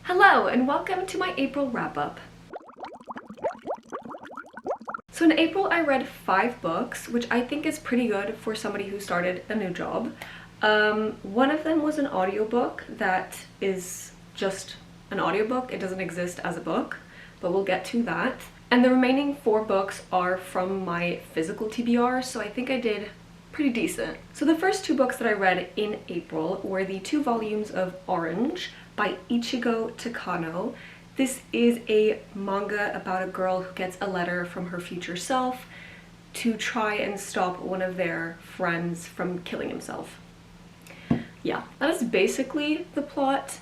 Hello and welcome to my April wrap-up. So in April I read 5 books, which I think is pretty good for somebody who started a new job. One of them was an audiobook that is just an audiobook. It doesn't exist as a book, but we'll get to that. And the remaining 4 books are from my physical TBR, so I think I did pretty decent. So the first 2 books that I read in April were the 2 volumes of Orange by Ichigo Takano. This is a manga about a girl who gets a letter from her future self to try and stop one of their friends from killing himself. Yeah, that is basically the plot.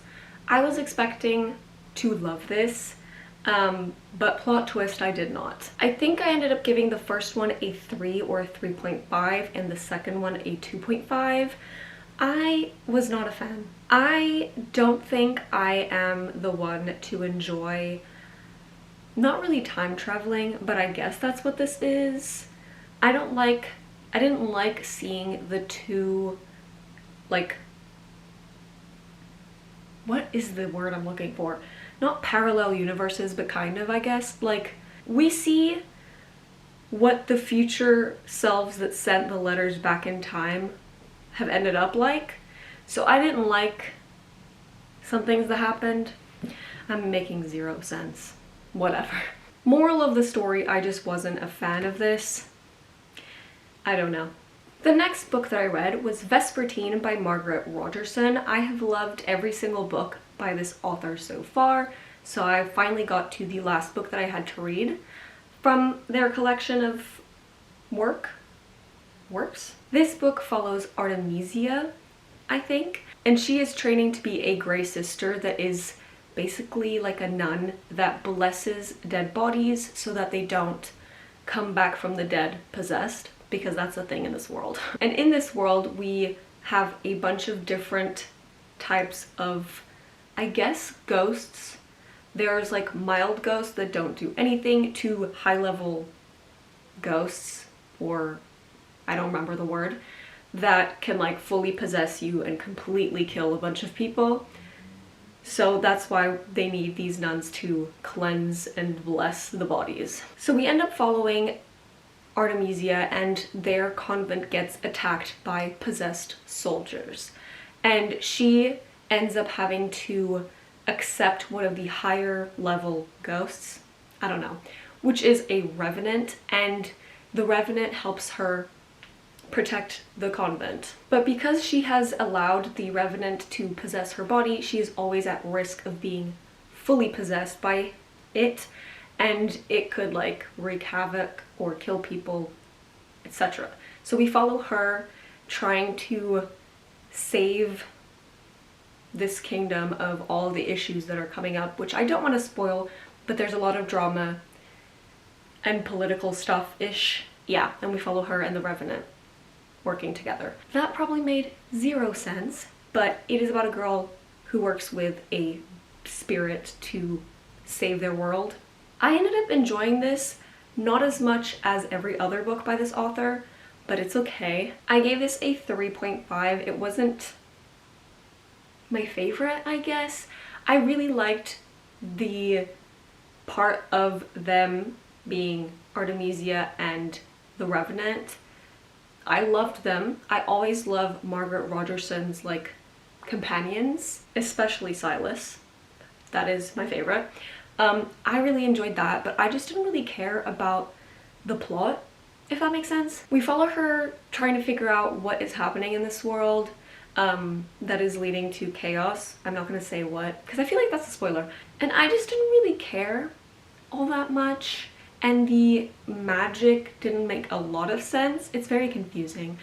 I was expecting to love this, but plot twist, I did not. I think I ended up giving the first one a 3 or a 3.5 and the second one a 2.5. I was not a fan. I don't think I am the one to enjoy, not really time traveling, but I guess that's what this is. I didn't like seeing the 2, like, what is the word I'm looking for? Not parallel universes, but kind of, I guess. Like, we see what the future selves that sent the letters back in time have ended up like. So I didn't like some things that happened. I'm making 0 sense. Whatever. Moral of the story, I just wasn't a fan of this. I don't know. The next book that I read was Vespertine by Margaret Rogerson. I have loved every single book by this author so far, so I finally got to the last book that I had to read from their collection of works. This book follows Artemisia, I think, and she is training to be a Grey Sister that is basically like a nun that blesses dead bodies so that they don't come back from the dead possessed, because that's a thing in this world. And in this world we have a bunch of different types of, I guess, ghosts. There's like mild ghosts that don't do anything to high-level ghosts, or I don't remember the word, that can like fully possess you and completely kill a bunch of people. So that's why they need these nuns to cleanse and bless the bodies. So we end up following Artemisia, and their convent gets attacked by possessed soldiers. And she ends up having to accept one of the higher level ghosts, I don't know, which is a revenant, and the revenant helps her protect the convent. But because she has allowed the revenant to possess her body, she is always at risk of being fully possessed by it, and it could like wreak havoc or kill people, etc. So we follow her trying to save this kingdom of all the issues that are coming up, which I don't want to spoil, but there's a lot of drama and political stuff-ish. Yeah, and we follow her and the revenant working together. That probably made 0 sense, but it is about a girl who works with a spirit to save their world. I ended up enjoying this, not as much as every other book by this author, but it's okay. I gave this a 3.5. It wasn't my favorite, I guess. I really liked the part of them being Artemisia and the Revenant. I loved them. I always love Margaret Rogerson's like companions, especially Silas. That is my favorite. I really enjoyed that, but I just didn't really care about the plot, if that makes sense. We follow her trying to figure out what is happening in this world that is leading to chaos. I'm not going to say what, because I feel like that's a spoiler. And I just didn't really care all that much, and the magic didn't make a lot of sense. It's very confusing.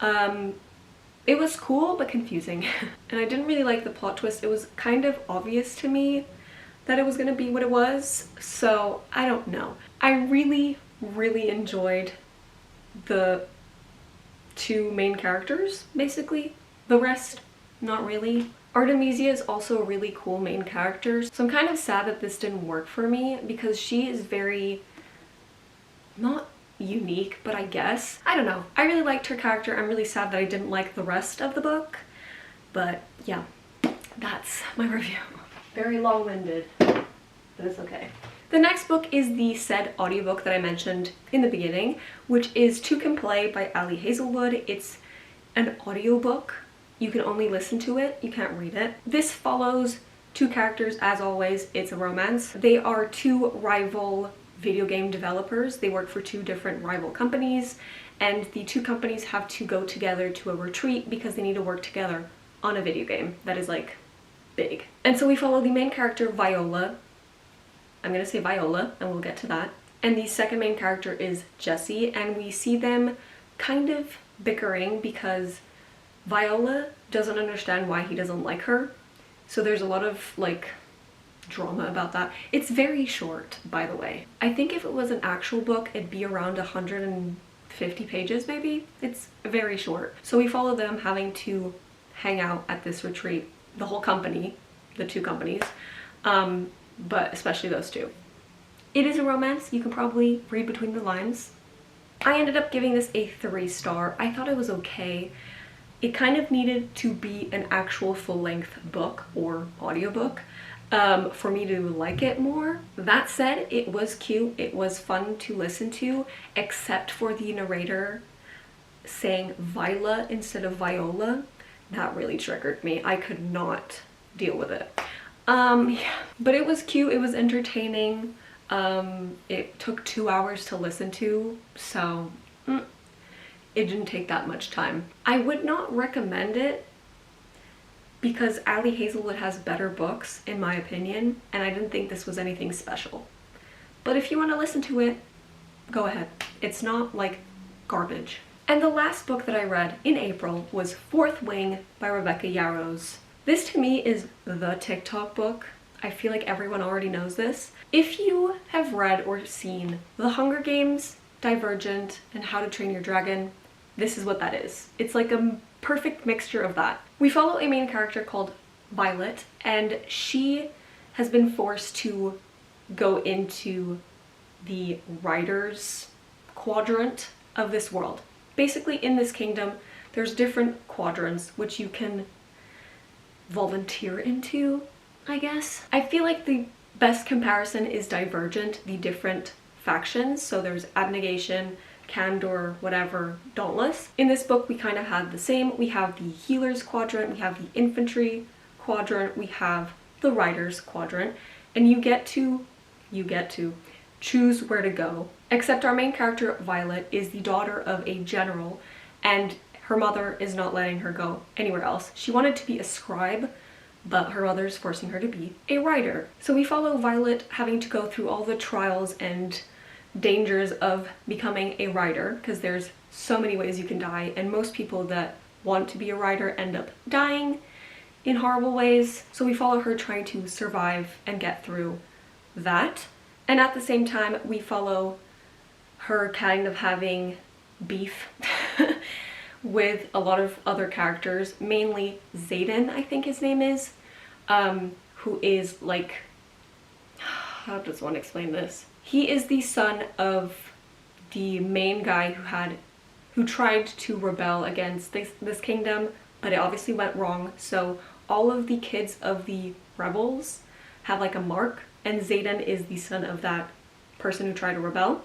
It was cool, but confusing. And I didn't really like the plot twist. It was kind of obvious to me that it was going to be what it was, so I don't know. I really enjoyed the 2 main characters, basically. The rest, not really. Artemisia is also a really cool main character, so I'm kind of sad that this didn't work for me, because she is very, not unique, but I guess. I don't know. I really liked her character. I'm really sad that I didn't like the rest of the book, but yeah, that's my review. Very long-winded, but it's okay. The next book is the said audiobook that I mentioned in the beginning, which is Two Can Play by Ali Hazelwood. It's an audiobook. You can only listen to it, you can't read it. This follows two characters, as always. It's a romance. They are two rival video game developers. They work for two different rival companies, and the two companies have to go together to a retreat because they need to work together on a video game that is like big. And so we follow the main character, Viola. I'm gonna say Viola, and we'll get to that. And the second main character is Jessie, and we see them kind of bickering because Viola doesn't understand why he doesn't like her. So there's a lot of like drama about that. It's very short, by the way. I think if it was an actual book, it'd be around 150 pages maybe. It's very short. So we follow them having to hang out at this retreat. The whole company, the two companies, but especially those two. It is a romance. You can probably read between the lines. I ended up giving this a 3-star. I thought it was okay. It kind of needed to be an actual full-length book or audiobook for me to like it more. That said, it was cute. It was fun to listen to, except for the narrator saying Viola instead of Viola. That really triggered me. I could not deal with it. Yeah. But it was cute. It was entertaining. It took 2 hours to listen to, so it didn't take that much time. I would not recommend it because Ali Hazelwood has better books, in my opinion, and I didn't think this was anything special. But if you want to listen to it, go ahead. It's not like garbage. And the last book that I read in April was Fourth Wing by Rebecca Yarros. This to me is the TikTok book. I feel like everyone already knows this. If you have read or seen The Hunger Games, Divergent, and How to Train Your Dragon, this is what that is. It's like a perfect mixture of that. We follow a main character called Violet, and she has been forced to go into the writer's quadrant of this world. Basically, in this kingdom, there's different quadrants which you can volunteer into, I guess. I feel like the best comparison is Divergent, the different factions. So there's Abnegation, Candor, whatever, Dauntless. In this book, we kind of had the same. We have the Healer's Quadrant, we have the Infantry Quadrant, we have the Rider's Quadrant, and you get to choose where to go. Except our main character, Violet, is the daughter of a general, and her mother is not letting her go anywhere else. She wanted to be a scribe, but her mother's forcing her to be a writer. So we follow Violet having to go through all the trials and dangers of becoming a writer, because there's so many ways you can die, and most people that want to be a writer end up dying in horrible ways. So we follow her trying to survive and get through that. And at the same time, we follow her kind of having beef with a lot of other characters, mainly Zayden, I think his name is, who is like, how does one explain this? He is the son of the main guy who tried to rebel against this kingdom, but it obviously went wrong. So all of the kids of the rebels have like a mark, and Zayden is the son of that person who tried to rebel.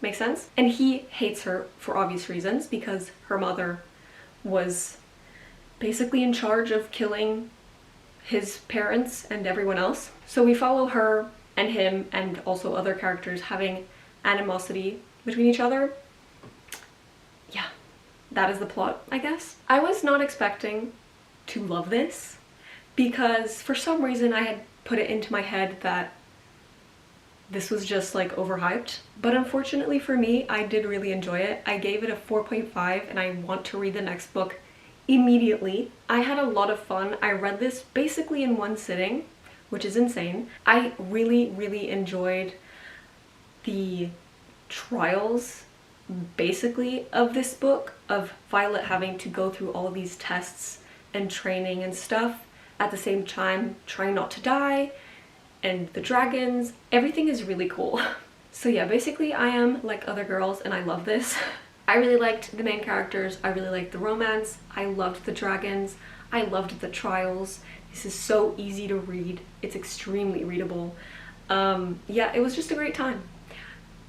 Makes sense? And he hates her for obvious reasons, because her mother was basically in charge of killing his parents and everyone else. So we follow her and him and also other characters having animosity between each other. Yeah, that is the plot, I guess. I was not expecting to love this because for some reason I had put it into my head that this was just like overhyped, but unfortunately for me, I did really enjoy it. I gave it a 4.5 and I want to read the next book immediately. I had a lot of fun. I read this basically in one sitting, which is insane. I really enjoyed the trials basically of this book, of Violet having to go through all of these tests and training and stuff, at the same time trying not to die, and the dragons. Everything is really cool. So yeah, basically I am like other girls and I love this. I really liked the main characters, I really liked the romance, I loved the dragons, I loved the trials. This is so easy to read. It's extremely readable. Yeah, it was just a great time.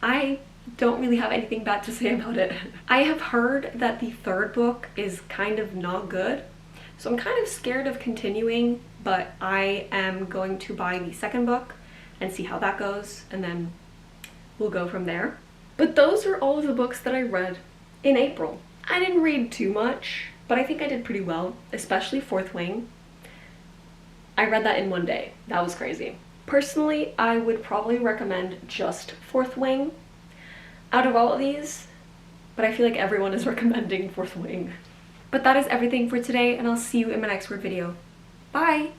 I don't really have anything bad to say about it. I have heard that the third book is kind of not good, so I'm kind of scared of continuing, but I am going to buy the second book and see how that goes, and then we'll go from there. But those are all of the books that I read in April. I didn't read too much, but I think I did pretty well, especially Fourth Wing. I read that in one day. That was crazy. Personally, I would probably recommend just Fourth Wing out of all of these, but I feel like everyone is recommending Fourth Wing. But that is everything for today, and I'll see you in my next word video. Bye!